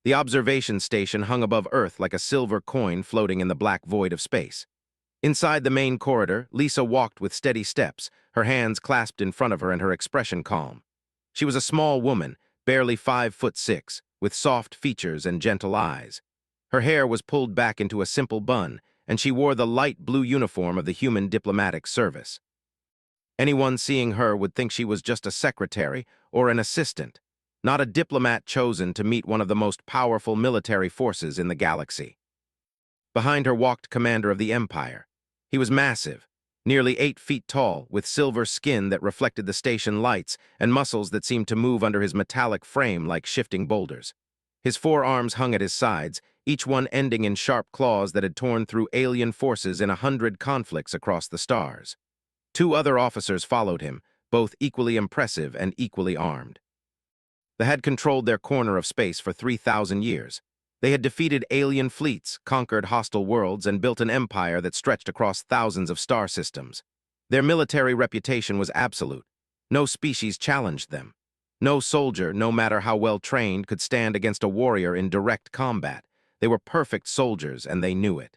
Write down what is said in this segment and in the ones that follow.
The observation station hung above Earth like a silver coin floating in the black void of space. Inside the main corridor, Lisa walked with steady steps, her hands clasped in front of her and her expression calm. She was a small woman, barely 5'6", with soft features and gentle eyes. Her hair was pulled back into a simple bun, and she wore the light blue uniform of the Human Diplomatic Service. Anyone seeing her would think she was just a secretary or an assistant, not a diplomat chosen to meet one of the most powerful military forces in the galaxy. Behind her walked Commander of the Empire. He was massive, nearly 8 feet tall, with silver skin that reflected the station lights and muscles that seemed to move under his metallic frame like shifting boulders. His 4 arms hung at his sides, each one ending in sharp claws that had torn through alien forces in 100 conflicts across the stars. 2 other officers followed him, both equally impressive and equally armed. They had controlled their corner of space for 3,000 years. They had defeated alien fleets, conquered hostile worlds, and built an empire that stretched across thousands of star systems. Their military reputation was absolute. No species challenged them. No soldier, no matter how well trained, could stand against a warrior in direct combat. They were perfect soldiers, and they knew it.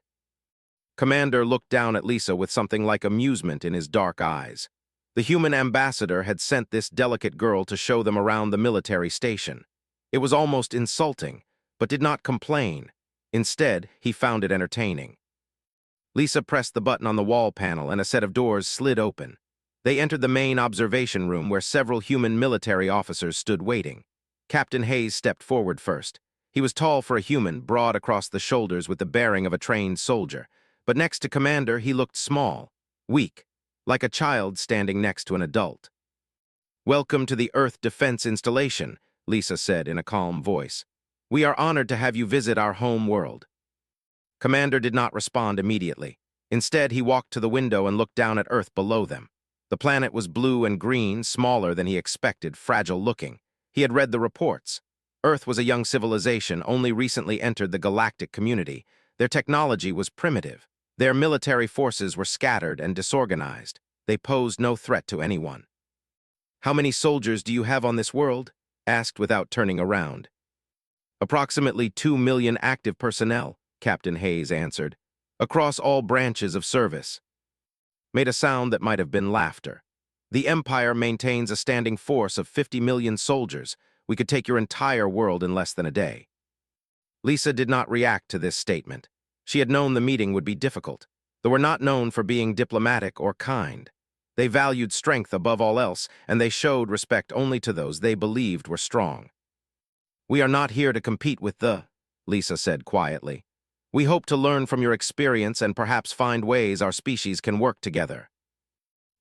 Commander looked down at Lisa with something like amusement in his dark eyes. The human ambassador had sent this delicate girl to show them around the military station. It was almost insulting, but did not complain. Instead, he found it entertaining. Lisa pressed the button on the wall panel and a set of doors slid open. They entered the main observation room where several human military officers stood waiting. Captain Hayes stepped forward first. He was tall for a human, broad across the shoulders with the bearing of a trained soldier. But next to Commander, he looked small, weak, like a child standing next to an adult. "Welcome to the Earth Defense Installation," Lisa said in a calm voice. "We are honored to have you visit our home world." Commander did not respond immediately. Instead, he walked to the window and looked down at Earth below them. The planet was blue and green, smaller than he expected, fragile-looking. He had read the reports. Earth was a young civilization, only recently entered the galactic community. Their technology was primitive. Their military forces were scattered and disorganized. They posed no threat to anyone. "How many soldiers do you have on this world?" asked without turning around. "Approximately 2 million active personnel," Captain Hayes answered, "across all branches of service." Made a sound that might have been laughter. "The Empire maintains a standing force of 50 million soldiers. We could take your entire world in less than a day." Lisa did not react to this statement. She had known the meeting would be difficult. They were not known for being diplomatic or kind. They valued strength above all else, and they showed respect only to those they believed were strong. "We are not here to compete with the," Lisa said quietly. "We hope to learn from your experience and perhaps find ways our species can work together."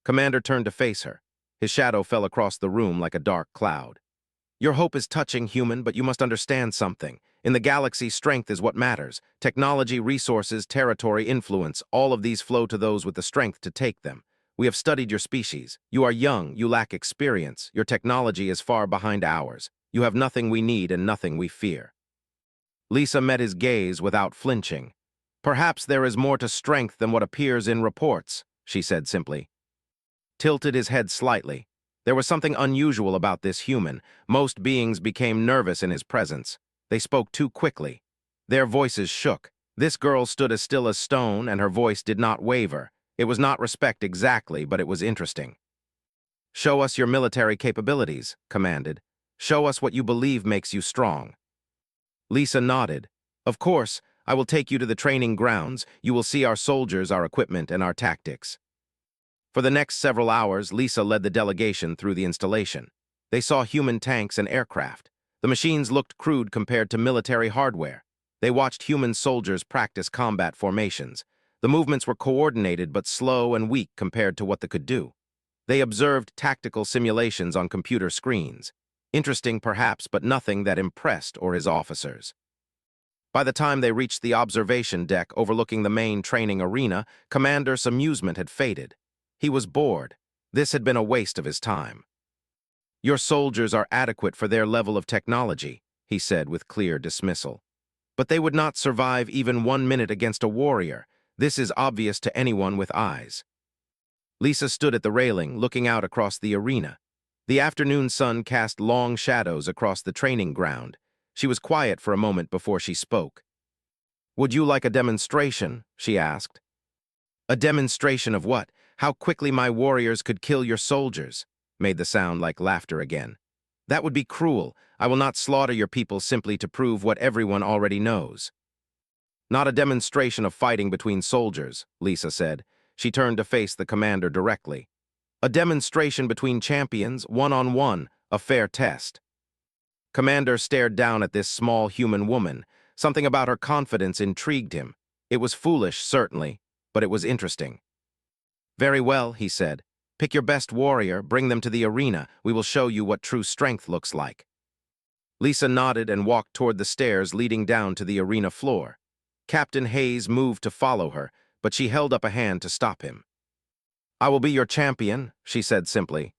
Commander turned to face her. His shadow fell across the room like a dark cloud. "Your hope is touching, human, but you must understand something. In the galaxy, strength is what matters. Technology, resources, territory, influence, all of these flow to those with the strength to take them. We have studied your species. You are young, you lack experience. Your technology is far behind ours. You have nothing we need and nothing we fear." Lisa met his gaze without flinching. "Perhaps there is more to strength than what appears in reports," she said simply. Tilted his head slightly. There was something unusual about this human. Most beings became nervous in his presence. They spoke too quickly. Their voices shook. This girl stood as still as stone, and her voice did not waver. It was not respect exactly, but it was interesting. "Show us your military capabilities," commanded. "Show us what you believe makes you strong." Lisa nodded. "Of course, I will take you to the training grounds. You will see our soldiers, our equipment, and our tactics." For the next several hours, Lisa led the delegation through the installation. They saw human tanks and aircraft. The machines looked crude compared to military hardware. They watched human soldiers practice combat formations. The movements were coordinated but slow and weak compared to what they could do. They observed tactical simulations on computer screens. Interesting perhaps, but nothing that impressed or his officers. By the time they reached the observation deck overlooking the main training arena, Commander's amusement had faded. He was bored. This had been a waste of his time. "Your soldiers are adequate for their level of technology," he said with clear dismissal. "But they would not survive even 1 minute against a warrior. This is obvious to anyone with eyes." Lisa stood at the railing, looking out across the arena. The afternoon sun cast long shadows across the training ground. She was quiet for a moment before she spoke. "Would you like a demonstration?" she asked. "A demonstration of what? How quickly my warriors could kill your soldiers," made the sound like laughter again. "That would be cruel. I will not slaughter your people simply to prove what everyone already knows." "Not a demonstration of fighting between soldiers," Lisa said. She turned to face the commander directly. "A demonstration between champions, one-on-one, a fair test." Commander stared down at this small human woman. Something about her confidence intrigued him. It was foolish, certainly, but it was interesting. "Very well," he said. "Pick your best warrior, bring them to the arena. We will show you what true strength looks like." Lisa nodded and walked toward the stairs leading down to the arena floor. Captain Hayes moved to follow her, but she held up a hand to stop him. "I will be your champion," she said simply.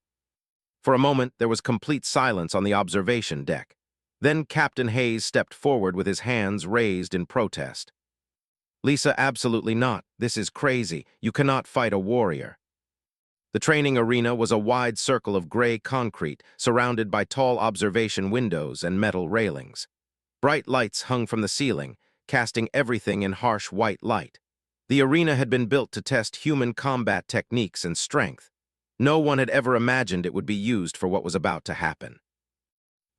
For a moment, there was complete silence on the observation deck. Then Captain Hayes stepped forward with his hands raised in protest. "Lisa, absolutely not. This is crazy. You cannot fight a warrior." The training arena was a wide circle of gray concrete surrounded by tall observation windows and metal railings. Bright lights hung from the ceiling, casting everything in harsh white light. The arena had been built to test human combat techniques and strength. No one had ever imagined it would be used for what was about to happen.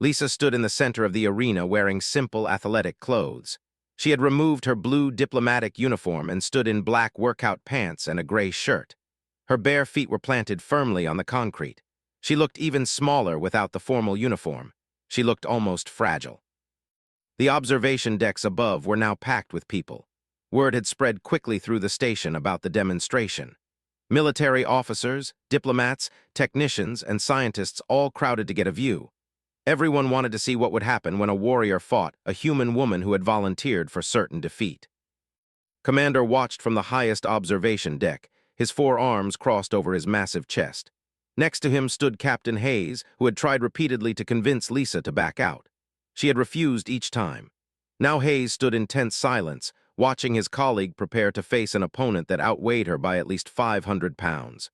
Lisa stood in the center of the arena wearing simple athletic clothes. She had removed her blue diplomatic uniform and stood in black workout pants and a gray shirt. Her bare feet were planted firmly on the concrete. She looked even smaller without the formal uniform. She looked almost fragile. The observation decks above were now packed with people. Word had spread quickly through the station about the demonstration. Military officers, diplomats, technicians, and scientists all crowded to get a view. Everyone wanted to see what would happen when a warrior fought a human woman who had volunteered for certain defeat. Commander watched from the highest observation deck, his four arms crossed over his massive chest. Next to him stood Captain Hayes, who had tried repeatedly to convince Lisa to back out. She had refused each time. Now Hayes stood in tense silence, watching his colleague prepare to face an opponent that outweighed her by at least 500 pounds.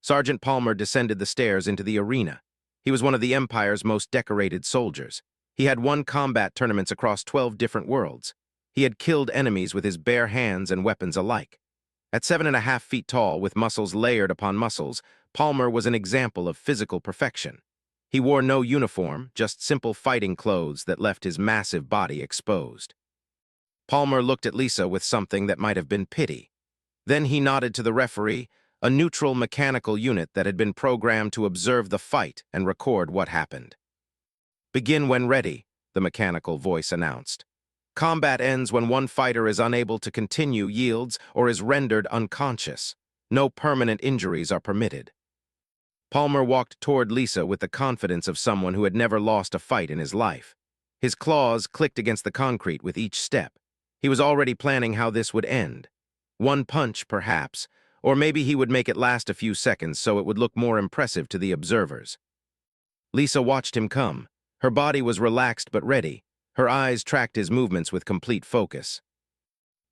Sergeant Palmer descended the stairs into the arena. He was one of the Empire's most decorated soldiers. He had won combat tournaments across 12 different worlds. He had killed enemies with his bare hands and weapons alike. At 7.5 feet tall, with muscles layered upon muscles, Palmer was an example of physical perfection. He wore no uniform, just simple fighting clothes that left his massive body exposed. Palmer looked at Lisa with something that might have been pity. Then he nodded to the referee, a neutral mechanical unit that had been programmed to observe the fight and record what happened. "Begin when ready," the mechanical voice announced. "Combat ends when one fighter is unable to continue, yields, or is rendered unconscious. No permanent injuries are permitted." Palmer walked toward Lisa with the confidence of someone who had never lost a fight in his life. His claws clicked against the concrete with each step. He was already planning how this would end. One punch, perhaps, or maybe he would make it last a few seconds so it would look more impressive to the observers. Lisa watched him come. Her body was relaxed but ready. Her eyes tracked his movements with complete focus.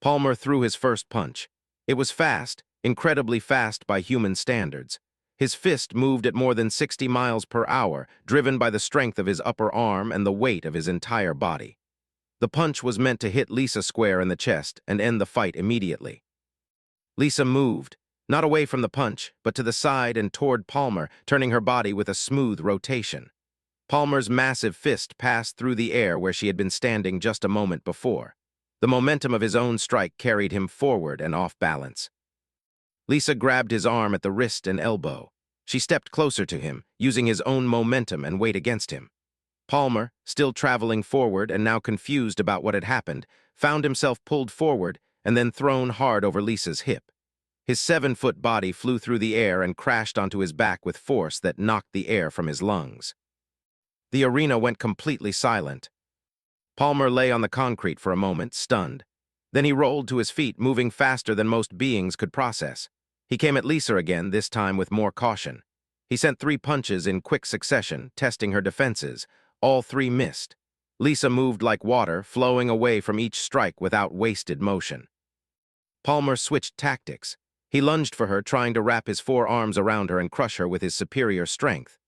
Palmer threw his first punch. It was fast, incredibly fast by human standards. His fist moved at more than 60 miles per hour, driven by the strength of his upper arm and the weight of his entire body. The punch was meant to hit Lisa square in the chest and end the fight immediately. Lisa moved, not away from the punch, but to the side and toward Palmer, turning her body with a smooth rotation. Palmer's massive fist passed through the air where she had been standing just a moment before. The momentum of his own strike carried him forward and off balance. Lisa grabbed his arm at the wrist and elbow. She stepped closer to him, using his own momentum and weight against him. Palmer, still traveling forward and now confused about what had happened, found himself pulled forward and then thrown hard over Lisa's hip. His 7-foot body flew through the air and crashed onto his back with force that knocked the air from his lungs. The arena went completely silent. Palmer lay on the concrete for a moment, stunned. Then he rolled to his feet, moving faster than most beings could process. He came at Lisa again, this time with more caution. He sent 3 punches in quick succession, testing her defenses. All 3 missed. Lisa moved like water, flowing away from each strike without wasted motion. Palmer switched tactics. He lunged for her, trying to wrap his 4 arms around her and crush her with his superior strength.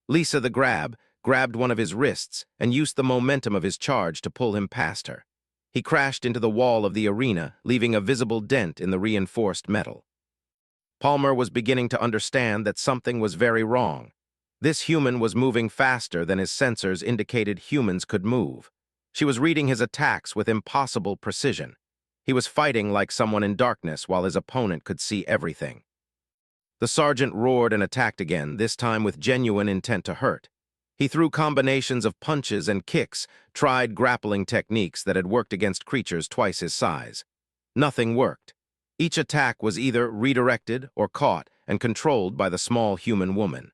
Lisa, the grab, grabbed one of his wrists, and used the momentum of his charge to pull him past her. He crashed into the wall of the arena, leaving a visible dent in the reinforced metal. Palmer was beginning to understand that something was very wrong. This human was moving faster than his sensors indicated humans could move. She was reading his attacks with impossible precision. He was fighting like someone in darkness while his opponent could see everything. The sergeant roared and attacked again, this time with genuine intent to hurt. He threw combinations of punches and kicks, tried grappling techniques that had worked against creatures twice his size. Nothing worked. Each attack was either redirected or caught and controlled by the small human woman.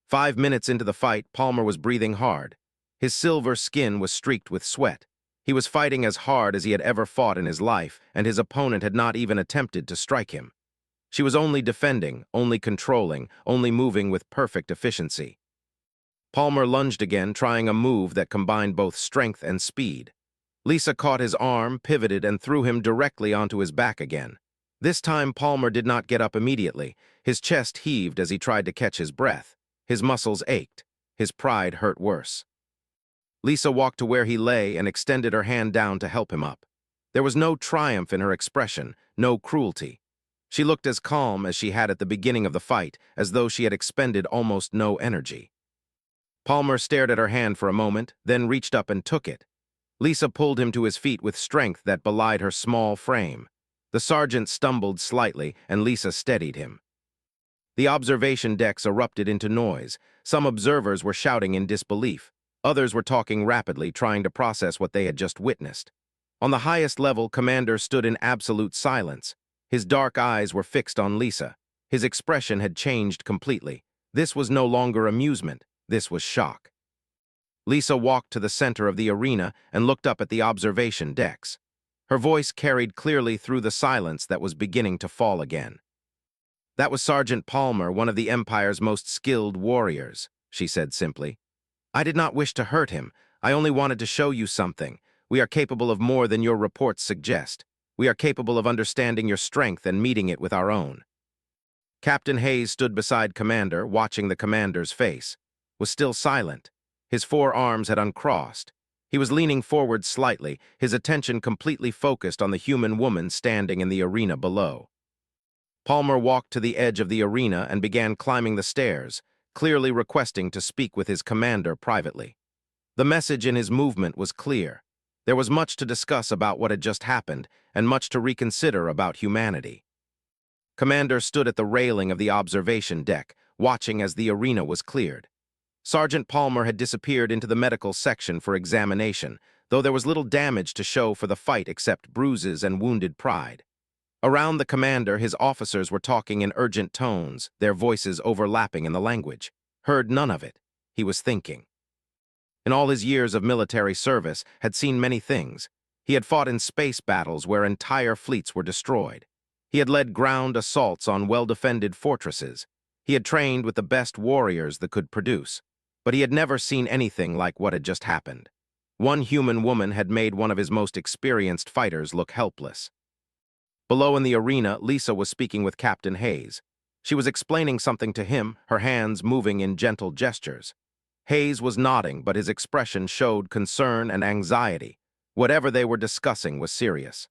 5 minutes into the fight, Palmer was breathing hard. His silver skin was streaked with sweat. He was fighting as hard as he had ever fought in his life, and his opponent had not even attempted to strike him. She was only defending, only controlling, only moving with perfect efficiency. Palmer lunged again, trying a move that combined both strength and speed. Lisa caught his arm, pivoted, and threw him directly onto his back again. This time, Palmer did not get up immediately. His chest heaved as he tried to catch his breath. His muscles ached. His pride hurt worse. Lisa walked to where he lay and extended her hand down to help him up. There was no triumph in her expression, no cruelty. She looked as calm as she had at the beginning of the fight, as though she had expended almost no energy. Palmer stared at her hand for a moment, then reached up and took it. Lisa pulled him to his feet with strength that belied her small frame. The sergeant stumbled slightly, and Lisa steadied him. The observation decks erupted into noise. Some observers were shouting in disbelief. Others were talking rapidly, trying to process what they had just witnessed. On the highest level, Commander stood in absolute silence. His dark eyes were fixed on Lisa. His expression had changed completely. This was no longer amusement. This was shock. Lisa walked to the center of the arena and looked up at the observation decks. Her voice carried clearly through the silence that was beginning to fall again. "That was Sergeant Palmer, one of the Empire's most skilled warriors," she said simply. "I did not wish to hurt him. I only wanted to show you something. We are capable of more than your reports suggest. We are capable of understanding your strength and meeting it with our own." Captain Hayes stood beside Commander, watching the commander's face. Was still silent. His forearms had uncrossed. He was leaning forward slightly, his attention completely focused on the human woman standing in the arena below. Palmer walked to the edge of the arena and began climbing the stairs, clearly requesting to speak with his commander privately. The message in his movement was clear. There was much to discuss about what had just happened, and much to reconsider about humanity. Commander stood at the railing of the observation deck, watching as the arena was cleared. Sergeant Palmer had disappeared into the medical section for examination, though there was little damage to show for the fight except bruises and wounded pride. Around the commander, his officers were talking in urgent tones, their voices overlapping in the language. Heard none of it. He was thinking. In all his years of military service, had seen many things. He had fought in space battles where entire fleets were destroyed. He had led ground assaults on well-defended fortresses. He had trained with the best warriors that could produce. But he had never seen anything like what had just happened. One human woman had made one of his most experienced fighters look helpless. Below in the arena, Lisa was speaking with Captain Hayes. She was explaining something to him, her hands moving in gentle gestures. Hayes was nodding, but his expression showed concern and anxiety. Whatever they were discussing was serious.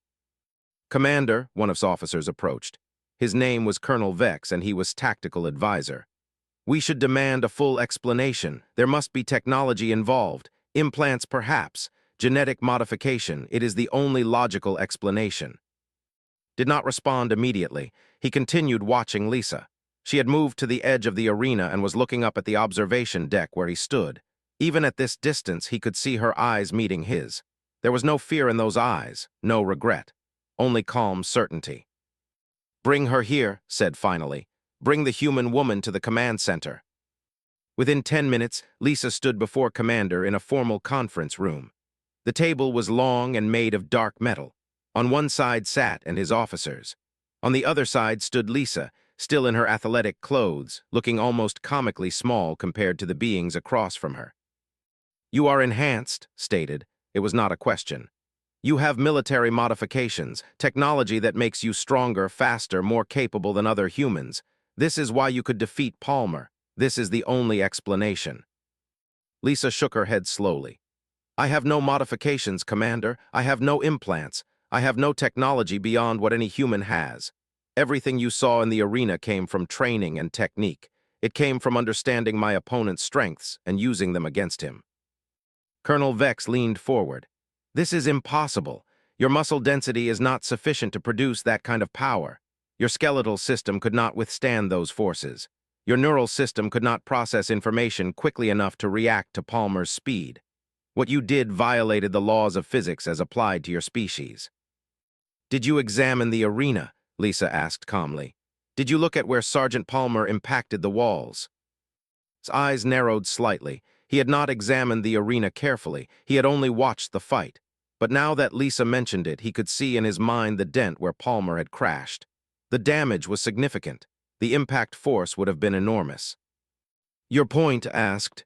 "Commander," one of his officers approached. His name was Colonel Vex, and he was tactical advisor. "We should demand a full explanation. There must be technology involved. Implants perhaps. Genetic modification. It is the only logical explanation." Did not respond immediately. He continued watching Lisa. She had moved to the edge of the arena and was looking up at the observation deck where he stood. Even at this distance, he could see her eyes meeting his. There was no fear in those eyes, no regret, only calm certainty. "Bring her here," said finally. "Bring the human woman to the command center." Within 10 minutes, Lisa stood before Commander in a formal conference room. The table was long and made of dark metal. On one side sat and his officers. On the other side stood Lisa, still in her athletic clothes, looking almost comically small compared to the beings across from her. "You are enhanced," stated. It was not a question. "You have military modifications, technology that makes you stronger, faster, more capable than other humans. This is why you could defeat Palmer. This is the only explanation." Lisa shook her head slowly. I have no modifications, Commander. I have no implants. I have no technology beyond what any human has. Everything you saw in the arena came from training and technique. It came from understanding my opponent's strengths and using them against him. Colonel Vex leaned forward. This is impossible. Your muscle density is not sufficient to produce that kind of power. Your skeletal system could not withstand those forces. Your neural system could not process information quickly enough to react to Palmer's speed. What you did violated the laws of physics as applied to your species. Did you examine the arena? Lisa asked calmly. Did you look at where Sergeant Palmer impacted the walls? His eyes narrowed slightly. He had not examined the arena carefully. He had only watched the fight. But now that Lisa mentioned it, he could see in his mind the dent where Palmer had crashed. The damage was significant. The impact force would have been enormous. Your point, asked.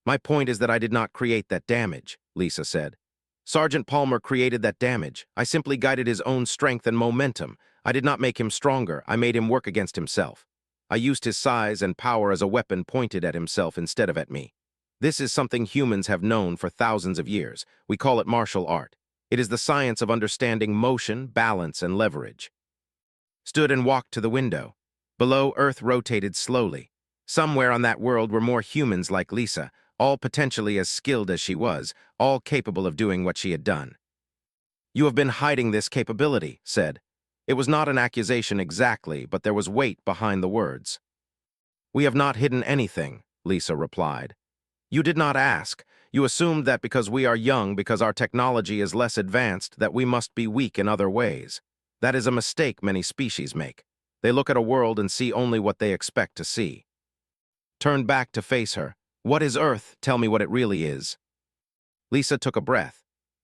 My point is that I did not create that damage, Lisa said. Sergeant Palmer created that damage. I simply guided his own strength and momentum. I did not make him stronger. I made him work against himself. I used his size and power as a weapon pointed at himself instead of at me. This is something humans have known for thousands of years. We call it martial art. It is the science of understanding motion, balance, and leverage. Stood and walked to the window. Below, Earth rotated slowly. Somewhere on that world were more humans like Lisa, all potentially as skilled as she was, all capable of doing what she had done. You have been hiding this capability, said. It was not an accusation exactly, but there was weight behind the words. We have not hidden anything, Lisa replied. You did not ask. You assumed that because we are young, because our technology is less advanced, that we must be weak in other ways. That is a mistake many species make. They look at a world and see only what they expect to see. Turned back to face her. What is Earth? Tell me what it really is. Lisa took a breath.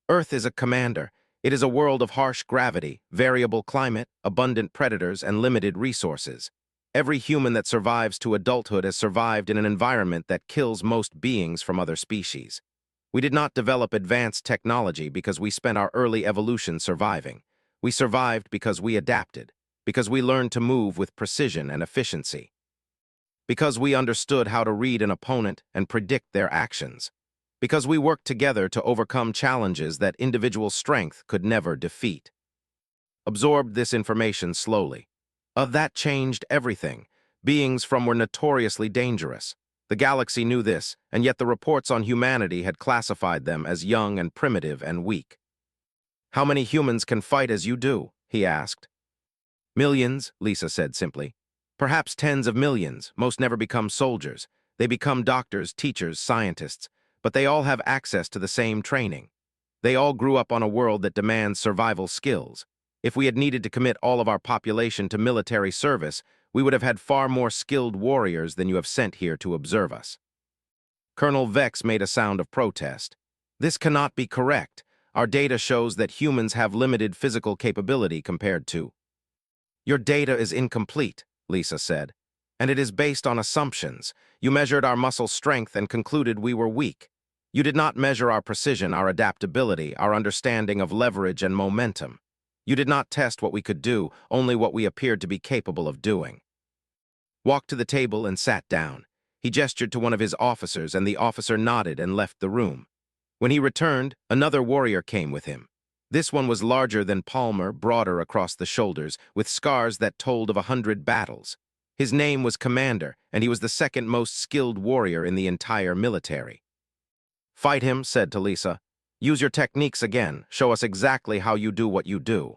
Earth is a commander. It is a world of harsh gravity, variable climate, abundant predators, and limited resources. Every human that survives to adulthood has survived in an environment that kills most beings from other species. We did not develop advanced technology because we spent our early evolution surviving. We survived because we adapted, because we learned to move with precision and efficiency, because we understood how to read an opponent and predict their actions, because we worked together to overcome challenges that individual strength could never defeat. Absorbed this information slowly. That changed everything. Beings from were notoriously dangerous. The galaxy knew this, and yet the reports on humanity had classified them as young and primitive and weak. How many humans can fight as you do? He asked. Millions, Lisa said simply. Perhaps tens of millions. Most never become soldiers. They become doctors, teachers, scientists, but they all have access to the same training. They all grew up on a world that demands survival skills. If we had needed to commit all of our population to military service, we would have had far more skilled warriors than you have sent here to observe us. Colonel Vex made a sound of protest. This cannot be correct. Our data shows that humans have limited physical capability compared to. Your data is incomplete, Lisa said, and it is based on assumptions. You measured our muscle strength and concluded we were weak. You did not measure our precision, our adaptability, our understanding of leverage and momentum. You did not test what we could do, only what we appeared to be capable of doing. Walked to the table and sat down. He gestured to one of his officers, and the officer nodded and left the room. When he returned, another warrior came with him. This one was larger than Palmer, broader across the shoulders, with scars that told of 100 battles. His name was Commander, and he was the second most skilled warrior in the entire military. Fight him, said to Lisa. Use your techniques again. Show us exactly how you do what you do.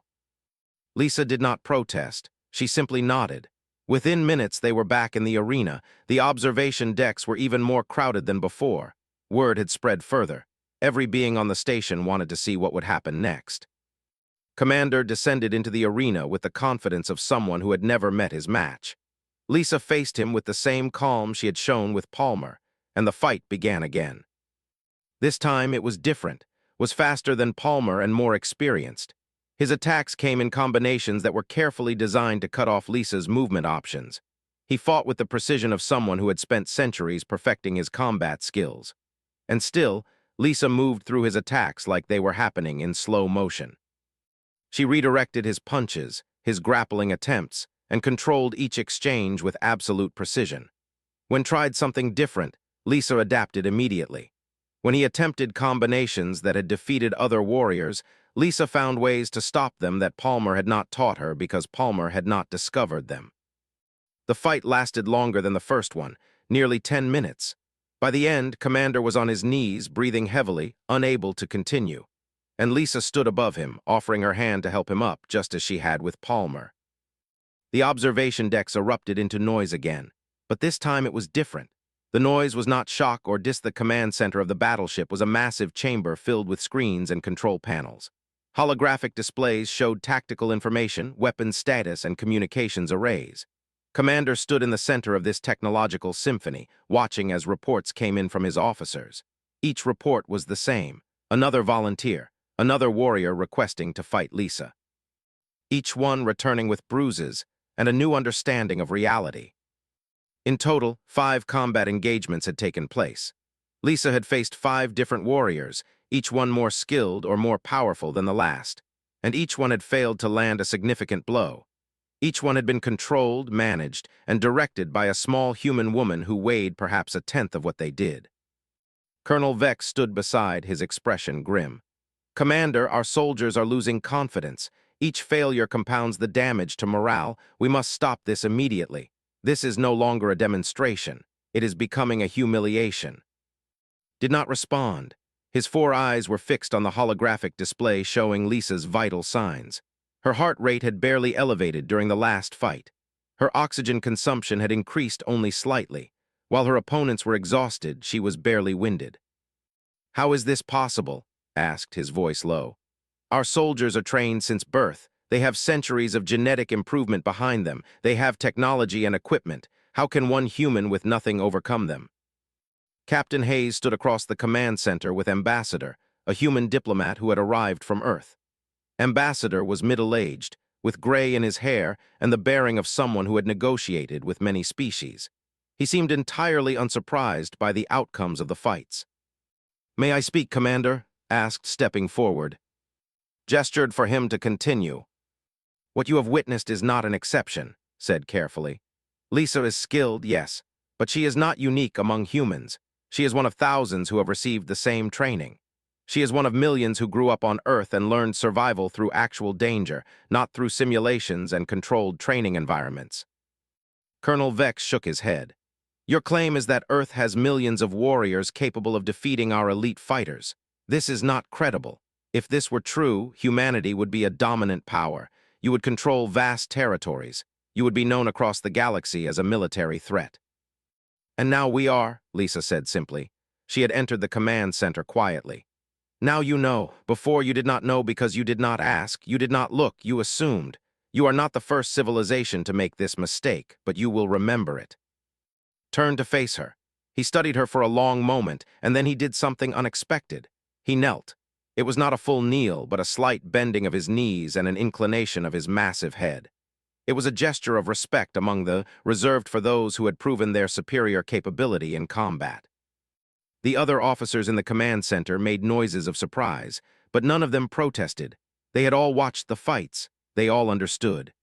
Lisa did not protest. She simply nodded. Within minutes, they were back in the arena. The observation decks were even more crowded than before. Word had spread further. Every being on the station wanted to see what would happen next. Commander descended into the arena with the confidence of someone who had never met his match. Lisa faced him with the same calm she had shown with Palmer, and the fight began again. This time it was different, was faster than Palmer and more experienced. His attacks came in combinations that were carefully designed to cut off Lisa's movement options. He fought with the precision of someone who had spent centuries perfecting his combat skills. And still, Lisa moved through his attacks like they were happening in slow motion. She redirected his punches, his grappling attempts, and controlled each exchange with absolute precision. When tried something different, Lisa adapted immediately. When he attempted combinations that had defeated other warriors, Lisa found ways to stop them that Palmer had not taught her because Palmer had not discovered them. The fight lasted longer than the first one, nearly 10 minutes. By the end, Commander was on his knees, breathing heavily, unable to continue. And Lisa stood above him, offering her hand to help him up, just as she had with Palmer. The observation decks erupted into noise again, but this time it was different. The noise was not shock or the command center of the battleship was a massive chamber filled with screens and control panels. Holographic displays showed tactical information, weapons status, and communications arrays. Commander stood in the center of this technological symphony, watching as reports came in from his officers. Each report was the same: another volunteer, another warrior requesting to fight Lisa. Each one returning with bruises and a new understanding of reality. In total, 5 combat engagements had taken place. Lisa had faced 5 different warriors, each one more skilled or more powerful than the last, and each one had failed to land a significant blow. Each one had been controlled, managed, and directed by a small human woman who weighed perhaps a tenth of what they did. Colonel Vex stood beside, his expression grim. "Commander, our soldiers are losing confidence. Each failure compounds the damage to morale. We must stop this immediately. This is no longer a demonstration. It is becoming a humiliation." Did not respond. His 4 eyes were fixed on the holographic display showing Lisa's vital signs. Her heart rate had barely elevated during the last fight. Her oxygen consumption had increased only slightly. While her opponents were exhausted, she was barely winded. "How is this possible?" asked, his voice low. "Our soldiers are trained since birth. They have centuries of genetic improvement behind them. They have technology and equipment. How can one human with nothing overcome them?" Captain Hayes stood across the command center with Ambassador, a human diplomat who had arrived from Earth. Ambassador was middle-aged, with gray in his hair and the bearing of someone who had negotiated with many species. He seemed entirely unsurprised by the outcomes of the fights. "May I speak, Commander?" asked, stepping forward. Gestured for him to continue. "What you have witnessed is not an exception," said carefully. "Lisa is skilled, yes, but she is not unique among humans. She is one of thousands who have received the same training. She is one of millions who grew up on Earth and learned survival through actual danger, not through simulations and controlled training environments." Colonel Vex shook his head. "Your claim is that Earth has millions of warriors capable of defeating our elite fighters. This is not credible. If this were true, humanity would be a dominant power. You would control vast territories. You would be known across the galaxy as a military threat." "And now we are," Lisa said simply. She had entered the command center quietly. "Now you know. Before you did not know because you did not ask, you did not look, you assumed. You are not the first civilization to make this mistake, but you will remember it." Turned to face her. He studied her for a long moment, and then he did something unexpected. He knelt. It was not a full kneel, but a slight bending of his knees and an inclination of his massive head. It was a gesture of respect among the reserved for those who had proven their superior capability in combat. The other officers in the command center made noises of surprise, but none of them protested. They had all watched the fights. They all understood.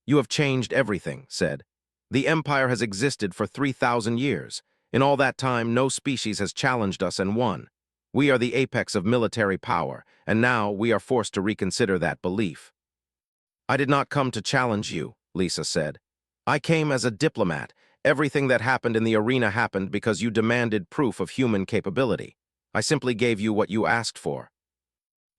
"You have changed everything," said. "The Empire has existed for 3,000 years. In all that time, no species has challenged us and won. We are the apex of military power, and now we are forced to reconsider that belief." "I did not come to challenge you," Lisa said. "I came as a diplomat. Everything that happened in the arena happened because you demanded proof of human capability. I simply gave you what you asked for."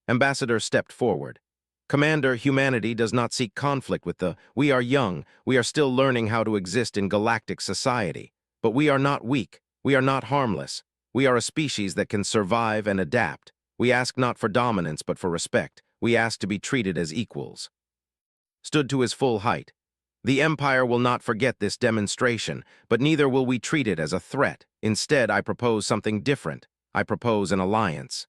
Ambassador stepped forward. "Commander, humanity does not seek conflict with we are young, we are still learning how to exist in galactic society. But we are not weak, we are not harmless. We are a species that can survive and adapt. We ask not for dominance but for respect. We ask to be treated as equals." Stood to his full height. "The Empire will not forget this demonstration, but neither will we treat it as a threat. Instead, I propose something different. I propose an alliance."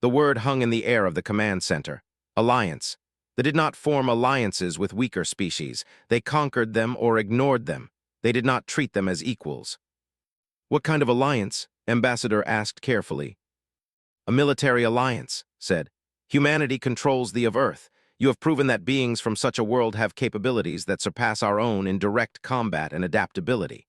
The word hung in the air of the command center. Alliance. They did not form alliances with weaker species. They conquered them or ignored them. They did not treat them as equals. "What kind of alliance?" Ambassador asked carefully. "A military alliance," said. "Humanity controls the of Earth. You have proven that beings from such a world have capabilities that surpass our own in direct combat and adaptability.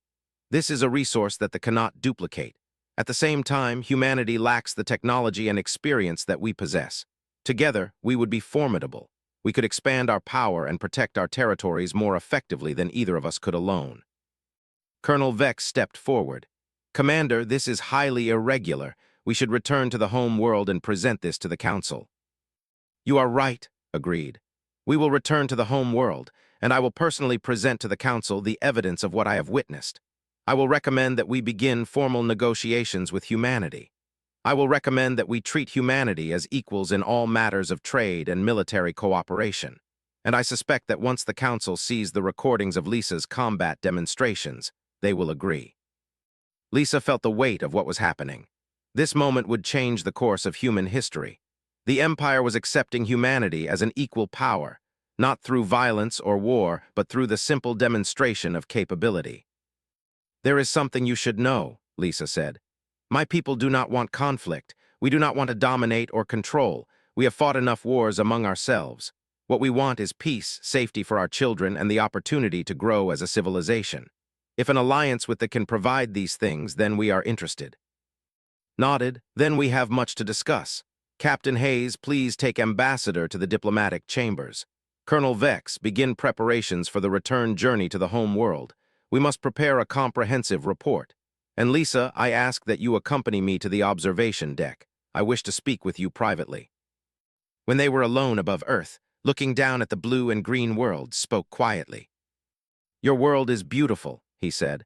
This is a resource that the cannot duplicate. At the same time, humanity lacks the technology and experience that we possess. Together, we would be formidable. We could expand our power and protect our territories more effectively than either of us could alone. Colonel Vex stepped forward. Commander, this is highly irregular. We should return to the home world and present this to the Council. You are right, agreed. We will return to the home world, and I will personally present to the Council the evidence of what I have witnessed. I will recommend that we begin formal negotiations with humanity. I will recommend that we treat humanity as equals in all matters of trade and military cooperation. And I suspect that once the Council sees the recordings of Lisa's combat demonstrations, they will agree. Lisa felt the weight of what was happening. This moment would change the course of human history. The Empire was accepting humanity as an equal power, not through violence or war, but through the simple demonstration of capability. There is something you should know, Lisa said. My people do not want conflict. We do not want to dominate or control. We have fought enough wars among ourselves. What we want is peace, safety for our children, and the opportunity to grow as a civilization. If an alliance with it can provide these things, then we are interested. Nodded, then we have much to discuss. Captain Hayes, please take Ambassador to the diplomatic chambers. Colonel Vex, begin preparations for the return journey to the home world. We must prepare a comprehensive report. And Lisa, I ask that you accompany me to the observation deck. I wish to speak with you privately. When they were alone above Earth, looking down at the blue and green world, spoke quietly. Your world is beautiful, he said.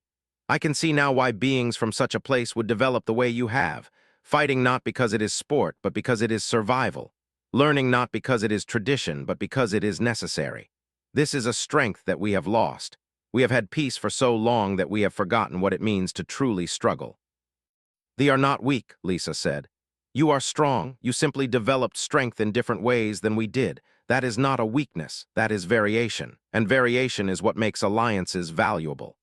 I can see now why beings from such a place would develop the way you have, fighting not because it is sport, but because it is survival, learning not because it is tradition, but because it is necessary. This is a strength that we have lost. We have had peace for so long that we have forgotten what it means to truly struggle. They are not weak, Lisa said. You are strong. You simply developed strength in different ways than we did. That is not a weakness. That is variation. And variation is what makes alliances valuable.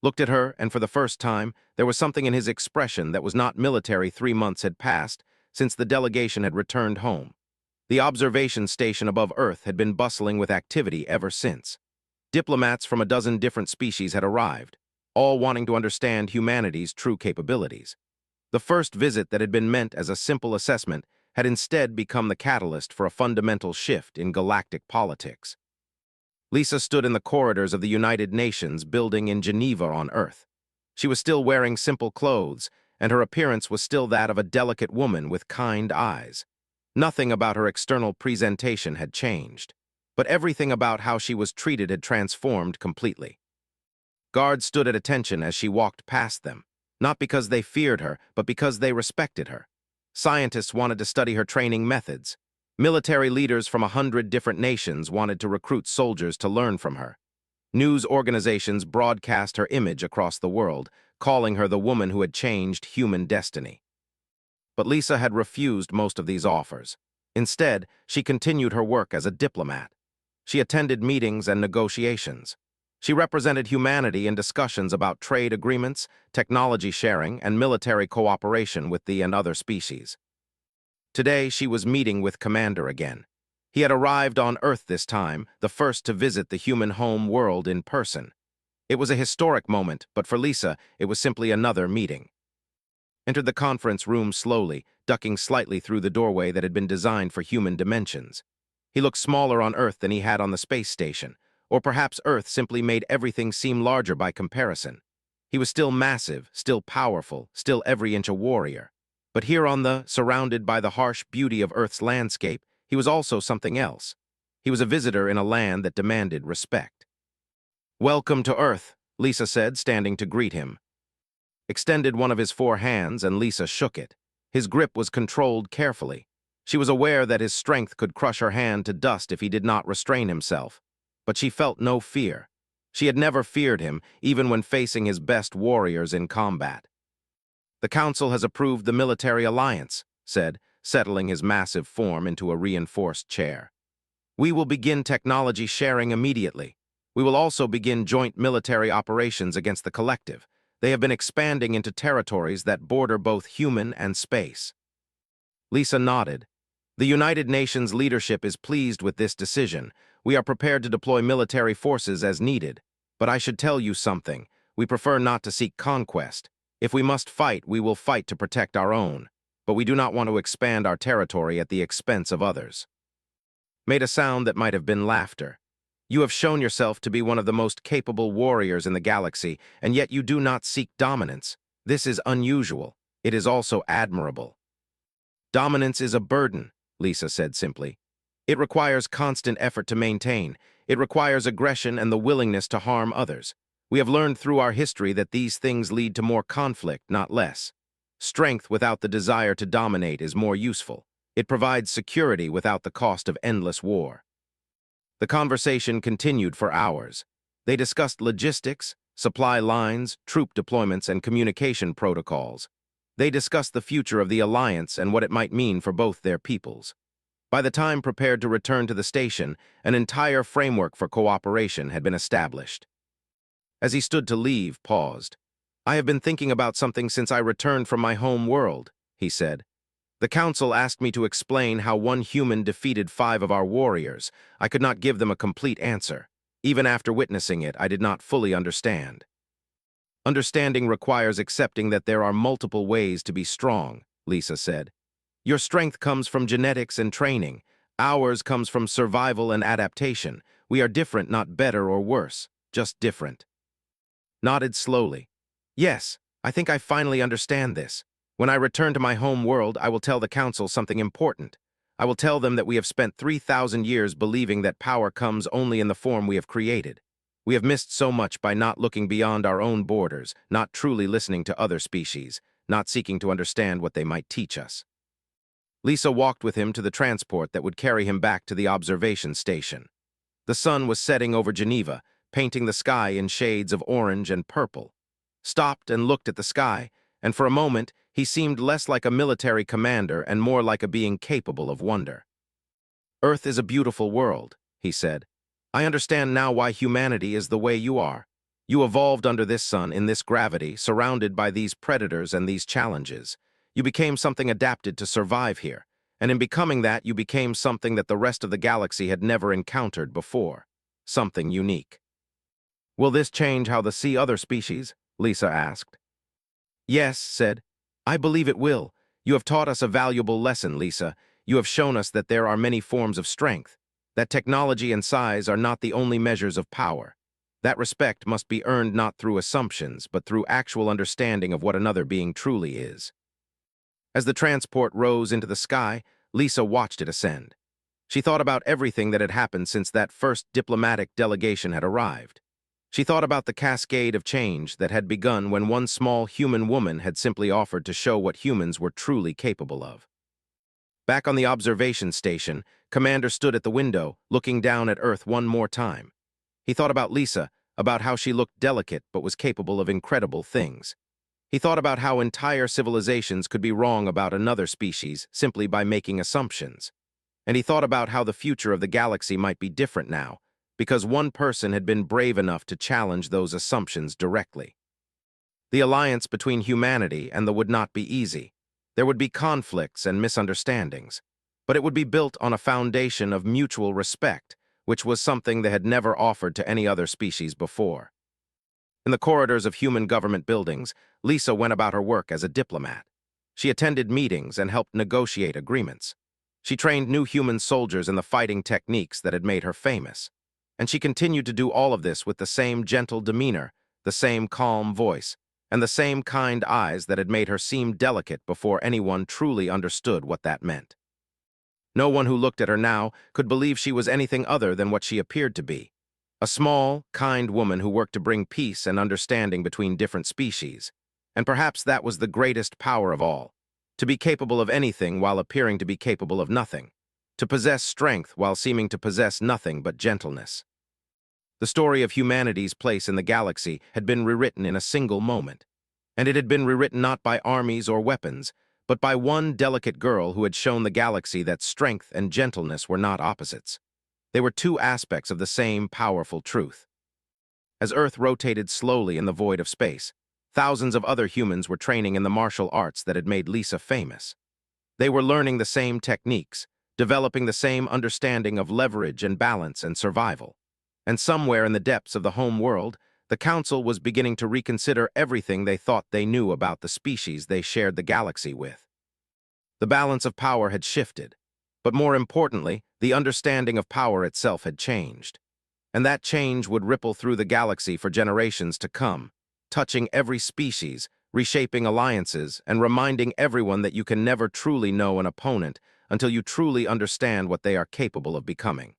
Looked at her, and for the first time, there was something in his expression that was not military. 3 months had passed since the delegation had returned home. The observation station above Earth had been bustling with activity ever since. Diplomats from a dozen different species had arrived, all wanting to understand humanity's true capabilities. The first visit that had been meant as a simple assessment had instead become the catalyst for a fundamental shift in galactic politics. Lisa stood in the corridors of the United Nations building in Geneva on Earth. She was still wearing simple clothes, and her appearance was still that of a delicate woman with kind eyes. Nothing about her external presentation had changed, but everything about how she was treated had transformed completely. Guards stood at attention as she walked past them, not because they feared her, but because they respected her. Scientists wanted to study her training methods. Military leaders from 100 different nations wanted to recruit soldiers to learn from her. News organizations broadcast her image across the world, calling her the woman who had changed human destiny. But Lisa had refused most of these offers. Instead, she continued her work as a diplomat. She attended meetings and negotiations. She represented humanity in discussions about trade agreements, technology sharing, and military cooperation with the and other species. Today, she was meeting with Commander again. He had arrived on Earth this time, the first to visit the human home world in person. It was a historic moment, but for Lisa, it was simply another meeting. Entered the conference room slowly, ducking slightly through the doorway that had been designed for human dimensions. He looked smaller on Earth than he had on the space station, or perhaps Earth simply made everything seem larger by comparison. He was still massive, still powerful, still every inch a warrior. But here surrounded by the harsh beauty of Earth's landscape, he was also something else. He was a visitor in a land that demanded respect. Welcome to Earth, Lisa said, standing to greet him. Extended one of his 4 hands, and Lisa shook it. His grip was controlled carefully. She was aware that his strength could crush her hand to dust if he did not restrain himself. But she felt no fear. She had never feared him, even when facing his best warriors in combat. The Council has approved the military alliance, said, settling his massive form into a reinforced chair. We will begin technology sharing immediately. We will also begin joint military operations against the collective. They have been expanding into territories that border both human and space. Lisa nodded. The United Nations leadership is pleased with this decision. We are prepared to deploy military forces as needed. But I should tell you something. We prefer not to seek conquest. If we must fight, we will fight to protect our own, but we do not want to expand our territory at the expense of others. Made a sound that might have been laughter. You have shown yourself to be one of the most capable warriors in the galaxy, and yet you do not seek dominance. This is unusual. It is also admirable. Dominance is a burden, Lisa said simply. It requires constant effort to maintain. It requires aggression and the willingness to harm others. We have learned through our history that these things lead to more conflict, not less. Strength without the desire to dominate is more useful. It provides security without the cost of endless war. The conversation continued for hours. They discussed logistics, supply lines, troop deployments, and communication protocols. They discussed the future of the Alliance and what it might mean for both their peoples. By the time prepared to return to the station, an entire framework for cooperation had been established. As he stood to leave, paused. "I have been thinking about something since I returned from my home world," he said. "The council asked me to explain how one human defeated 5 of our warriors. I could not give them a complete answer. Even after witnessing it, I did not fully understand." "Understanding requires accepting that there are multiple ways to be strong," Lisa said. "Your strength comes from genetics and training. Ours comes from survival and adaptation. We are different, not better or worse, just different." Nodded slowly. "Yes, I think I finally understand this. When I return to my home world, I will tell the council something important. I will tell them that we have spent 3,000 years believing that power comes only in the form we have created. We have missed so much by not looking beyond our own borders, not truly listening to other species, not seeking to understand what they might teach us." Lisa walked with him to the transport that would carry him back to the observation station. The sun was setting over Geneva, painting the sky in shades of orange and purple. Stopped and looked at the sky, and for a moment he seemed less like a military commander and more like a being capable of wonder. "Earth is a beautiful world," he said. "I understand now why humanity is the way you are. You evolved under this sun, in this gravity, surrounded by these predators and these challenges. You became something adapted to survive here, and in becoming that, you became something that the rest of the galaxy had never encountered before. Something unique." "Will this change how they see other species?" Lisa asked. "Yes," said. "I believe it will. You have taught us a valuable lesson, Lisa. You have shown us that there are many forms of strength, that technology and size are not the only measures of power. That respect must be earned not through assumptions, but through actual understanding of what another being truly is." As the transport rose into the sky, Lisa watched it ascend. She thought about everything that had happened since that first diplomatic delegation had arrived. She thought about the cascade of change that had begun when one small human woman had simply offered to show what humans were truly capable of. Back on the observation station, Commander stood at the window, looking down at Earth one more time. He thought about Lisa, about how she looked delicate but was capable of incredible things. He thought about how entire civilizations could be wrong about another species simply by making assumptions. And he thought about how the future of the galaxy might be different now, because one person had been brave enough to challenge those assumptions directly. The alliance between humanity and the would not be easy. There would be conflicts and misunderstandings, but it would be built on a foundation of mutual respect, which was something they had never offered to any other species before. In the corridors of human government buildings, Lisa went about her work as a diplomat. She attended meetings and helped negotiate agreements. She trained new human soldiers in the fighting techniques that had made her famous. And she continued to do all of this with the same gentle demeanor, the same calm voice, and the same kind eyes that had made her seem delicate before anyone truly understood what that meant. No one who looked at her now could believe she was anything other than what she appeared to be. A small, kind woman who worked to bring peace and understanding between different species. And perhaps that was the greatest power of all. To be capable of anything while appearing to be capable of nothing. To possess strength while seeming to possess nothing but gentleness. The story of humanity's place in the galaxy had been rewritten in a single moment. And it had been rewritten not by armies or weapons, but by one delicate girl who had shown the galaxy that strength and gentleness were not opposites. They were two aspects of the same powerful truth. As Earth rotated slowly in the void of space, thousands of other humans were training in the martial arts that had made Lisa famous. They were learning the same techniques, developing the same understanding of leverage and balance and survival. And somewhere in the depths of the home world, The Council was beginning to reconsider everything they thought they knew about the species they shared the galaxy with. The balance of power had shifted, but more importantly, the understanding of power itself had changed. And that change would ripple through the galaxy for generations to come, touching every species, reshaping alliances, and reminding everyone that you can never truly know an opponent until you truly understand what they are capable of becoming.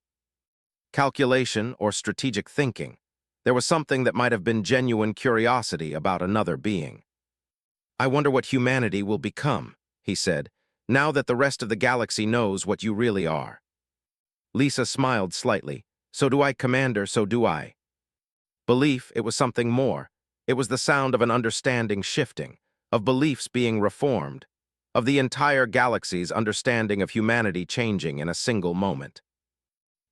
Calculation or strategic thinking. There was something that might have been genuine curiosity about another being. "I wonder what humanity will become," he said, "now that the rest of the galaxy knows what you really are." Lisa smiled slightly. "So do I, Commander, so do I." Belief, it was something more. It was the sound of an understanding shifting, of beliefs being reformed, of the entire galaxy's understanding of humanity changing in a single moment.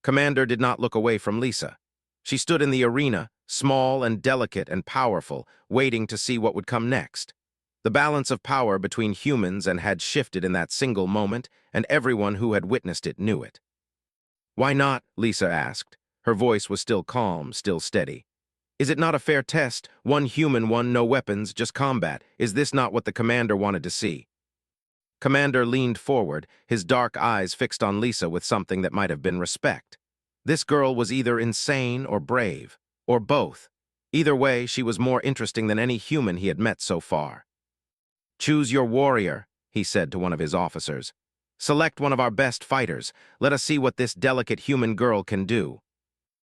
Commander did not look away from Lisa. She stood in the arena, small and delicate and powerful, waiting to see what would come next. The balance of power between humans had shifted in that single moment, and everyone who had witnessed it knew it. "Why not?" Lisa asked. Her voice was still calm, still steady. "Is it not a fair test? One human, one no weapons, just combat. Is this not what the commander wanted to see?" Commander leaned forward, his dark eyes fixed on Lisa with something that might have been respect. This girl was either insane or brave, or both. Either way, she was more interesting than any human he had met so far. "Choose your warrior," he said to one of his officers. "Select one of our best fighters. Let us see what this delicate human girl can do."